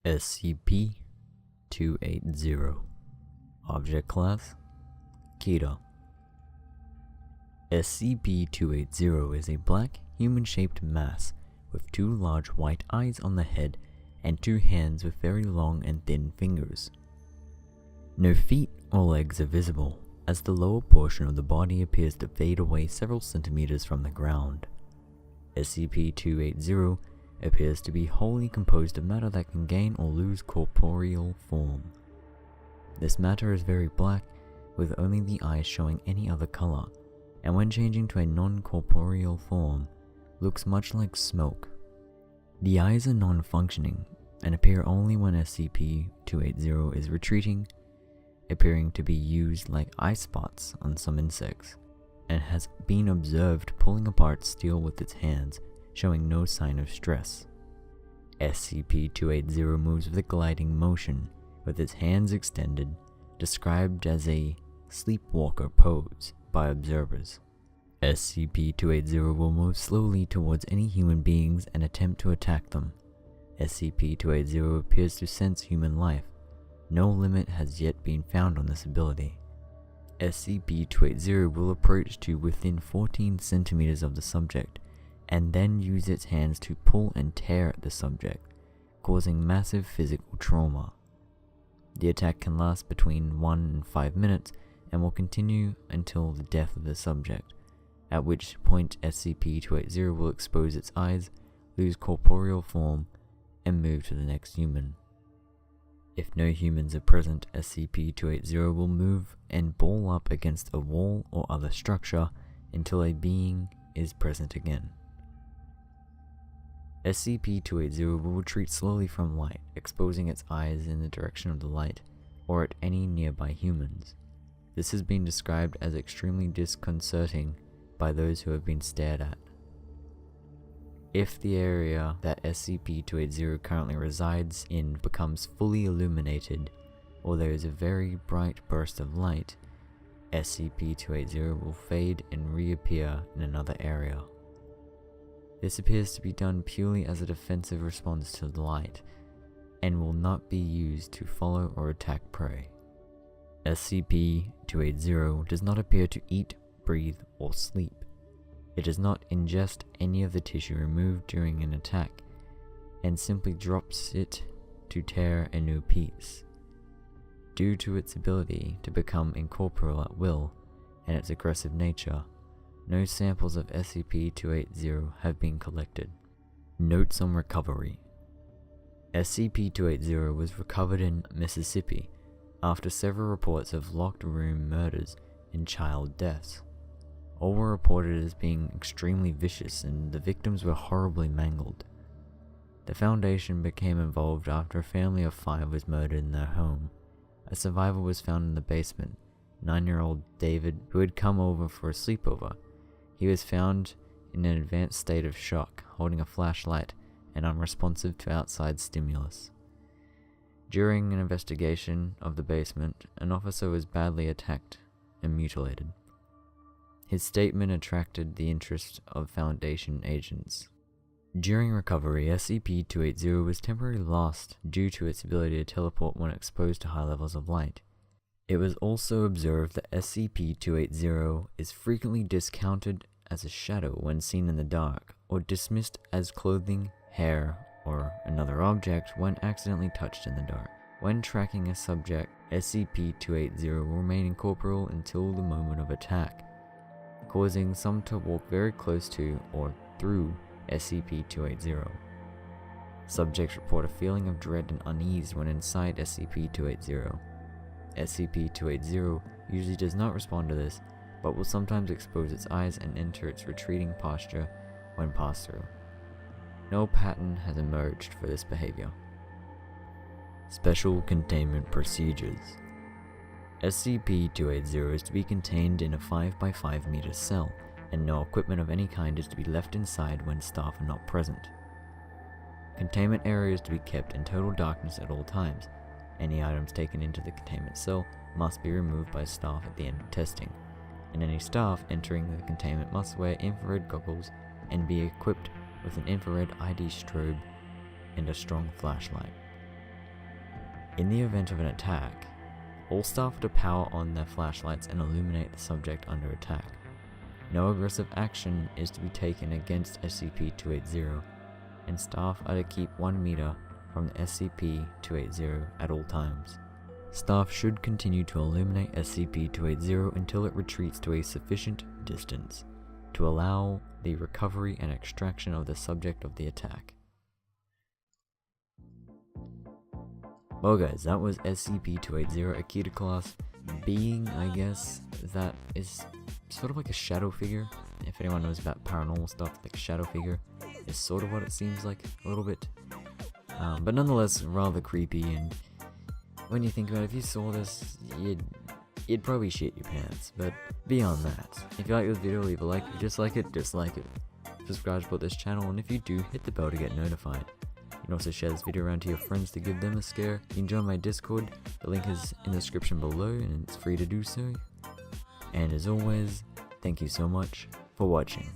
SCP-280. Object Class: Keter. SCP-280 is a black, human-shaped mass with two large white eyes on the head and two hands with very long and thin fingers. No feet or legs are visible, as the lower portion of the body appears to fade away several centimeters from the ground. SCP-280 appears to be wholly composed of matter that can gain or lose corporeal form. This matter is very black, with only the eyes showing any other color, and when changing to a non-corporeal form, looks much like smoke. The eyes are non-functioning and appear only when SCP-280 is retreating, appearing to be used like eye spots on some insects, and has been observed pulling apart steel with its hands, showing no sign of stress. SCP-280 moves with a gliding motion, with its hands extended, described as a sleepwalker pose by observers. SCP-280 will move slowly towards any human beings and attempt to attack them. SCP-280 appears to sense human life. No limit has yet been found on this ability. SCP-280 will approach to within 14 centimeters of the subject, and then use its hands to pull and tear at the subject, causing massive physical trauma. The attack can last between 1 and 5 minutes and will continue until the death of the subject, at which point SCP-280 will expose its eyes, lose corporeal form, and move to the next human. If no humans are present, SCP-280 will move and ball up against a wall or other structure until a being is present again. SCP-280 will retreat slowly from light, exposing its eyes in the direction of the light or at any nearby humans. This has been described as extremely disconcerting by those who have been stared at. If the area that SCP-280 currently resides in becomes fully illuminated, or there is a very bright burst of light, SCP-280 will fade and reappear in another area. This appears to be done purely as a defensive response to the light, and will not be used to follow or attack prey. SCP-280 does not appear to eat, breathe, or sleep. It does not ingest any of the tissue removed during an attack, and simply drops it to tear a new piece. Due to its ability to become incorporeal at will, and its aggressive nature, no samples of SCP-280 have been collected. Notes on recovery. SCP-280 was recovered in Mississippi after several reports of locked room murders and child deaths. All were reported as being extremely vicious, and the victims were horribly mangled. The Foundation became involved after a family of 5 was murdered in their home. A survivor was found in the basement, 9-year-old David, who had come over for a sleepover. He was found in an advanced state of shock, holding a flashlight and unresponsive to outside stimulus. During an investigation of the basement, an officer was badly attacked and mutilated. His statement attracted the interest of Foundation agents. During recovery, SCP-280 was temporarily lost due to its ability to teleport when exposed to high levels of light. It was also observed that SCP-280 is frequently discounted as a shadow when seen in the dark, or dismissed as clothing, hair, or another object when accidentally touched in the dark. When tracking a subject, SCP-280 will remain incorporeal until the moment of attack, causing some to walk very close to or through SCP-280. Subjects report a feeling of dread and unease when inside SCP-280. SCP-280 usually does not respond to this, but will sometimes expose its eyes and enter its retreating posture when passed through. No pattern has emerged for this behavior. Special Containment Procedures. SCP-280 is to be contained in a 5 by 5 meter cell, and no equipment of any kind is to be left inside when staff are not present. Containment area is to be kept in total darkness at all times. Any items taken into the containment cell must be removed by staff at the end of testing, and any staff entering the containment must wear infrared goggles and be equipped with an infrared ID strobe and a strong flashlight. In the event of an attack, all staff are to power on their flashlights and illuminate the subject under attack. No aggressive action is to be taken against SCP-280, and staff are to keep 1 meter from the SCP-280 at all times. Staff should continue to illuminate SCP-280 until it retreats to a sufficient distance to allow the recovery and extraction of the subject of the attack. Well guys, that was SCP-280, a Akita class being, I guess, that is sort of like a shadow figure. If anyone knows about paranormal stuff, like a shadow figure is sort of what it seems like, a little bit. But nonetheless, rather creepy, and when you think about it, if you saw this, you'd probably shit your pants. But beyond that, if you like this video, leave a like. If you dislike it, dislike it. Subscribe to support this channel, and if you do, hit the bell to get notified. You can also share this video around to your friends to give them a scare. You can join my Discord, the link is in the description below, and it's free to do so. And as always, thank you so much for watching.